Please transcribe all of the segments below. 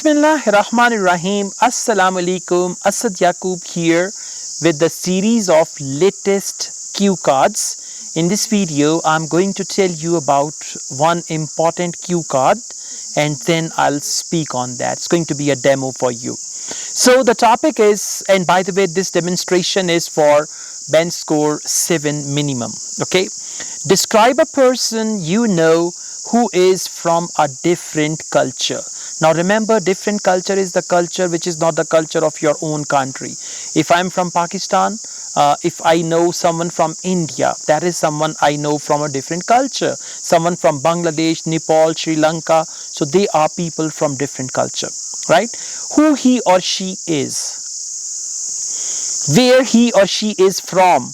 Bismillahirrahmanirrahim. Assalamu alaikum. Asad Yaqub here with the series of latest cue cards. In this video, I'm going to tell you about one important cue card and then I'll speak on that. It's going to be a demo for you. So the topic is, and by the way, this demonstration is for band score 7 minimum. Okay. Describe a person you know who is from a different culture. Now remember, different culture is the culture which is not the culture of your own country. If I'm from Pakistan, if I know someone from India, that is someone I know from a different culture. Someone from Bangladesh, Nepal, Sri Lanka, so they are people from different culture, right? Who he or she is, where he or she is from,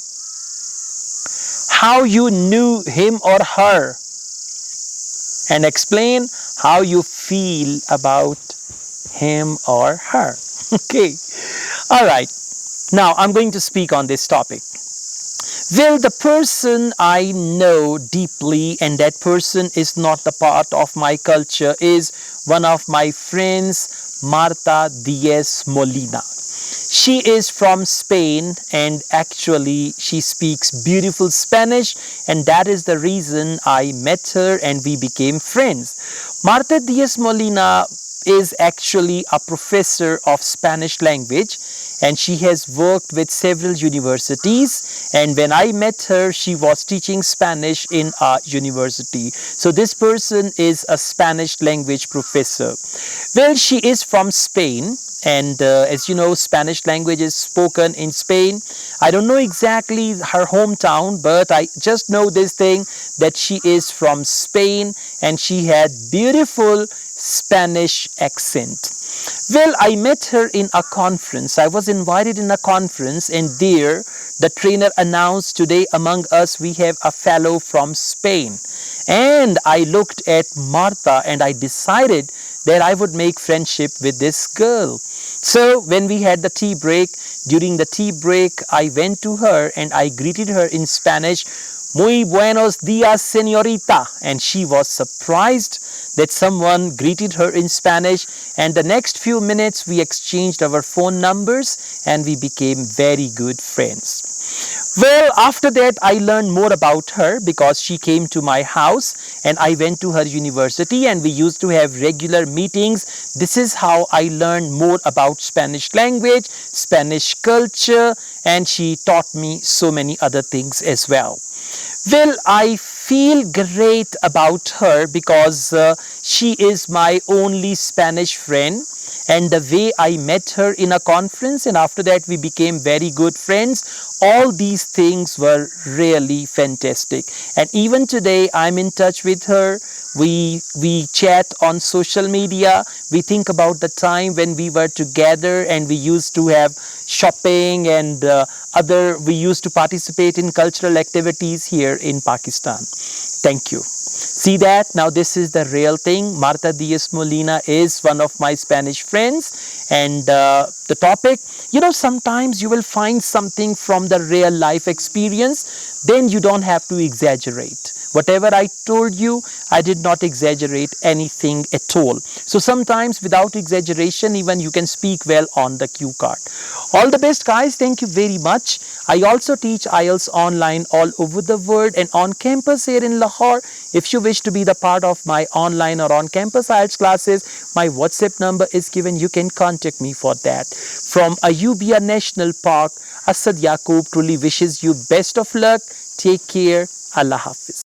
how you knew him or her, and explain how you feel about him or her. Okay. All right. Now I'm going to speak on this topic. Well, the person I know deeply, and that person is not the part of my culture, is one of my friends, Marta Diaz Molina. She is from Spain and actually she speaks beautiful Spanish, and that is the reason I met her and we became friends. Marta Diaz Molina is actually a professor of Spanish language and she has worked with several universities, and when I met her she was teaching Spanish in a university. So this person is a Spanish language professor. Well, she is from Spain, and as you know, Spanish language is spoken in Spain. I don't know exactly her hometown, but I just know this thing, that she is from Spain and she had beautiful Spanish accent. Well, I met her in a conference. I was invited in a conference, and there the trainer announced, today among us we have a fellow from Spain. And I looked at Marta and I decided that I would make friendship with this girl. So when we had the tea break, during the tea break, I went to her and I greeted her in Spanish, "Muy buenos días, señorita." And she was surprised that someone greeted her in Spanish, and the next few minutes we exchanged our phone numbers and we became very good friends. Well, after that I learned more about her because she came to my house and I went to her university and we used to have regular meetings. This is how I learned more about Spanish language, Spanish culture, and she taught me so many other things as well. Well, I feel great about her because she is my only Spanish friend, and the way I met her in a conference and after that we became very good friends, all these things were really fantastic. And even today I'm in touch with her. We chat on social media. We think about the time when we were together and we used to have shopping and we used to participate in cultural activities here in Pakistan. Thank you. See that? Now this is the real thing. Marta Diaz Molina is one of my Spanish friends, and the topic, you know, sometimes you will find something from the real life experience, then you don't have to exaggerate. Whatever I told you, I did not exaggerate anything at all. So sometimes without exaggeration, even you can speak well on the cue card. All the best, guys. Thank you very much. I also teach Ielts online all over the world and on campus here in Lahore. If you wish to be the part of my online or on campus Ielts classes, my WhatsApp number is given. You can contact me for that. From Ayubia National Park, Asad Yaqub truly wishes you best of luck. Take care. Allah Hafiz.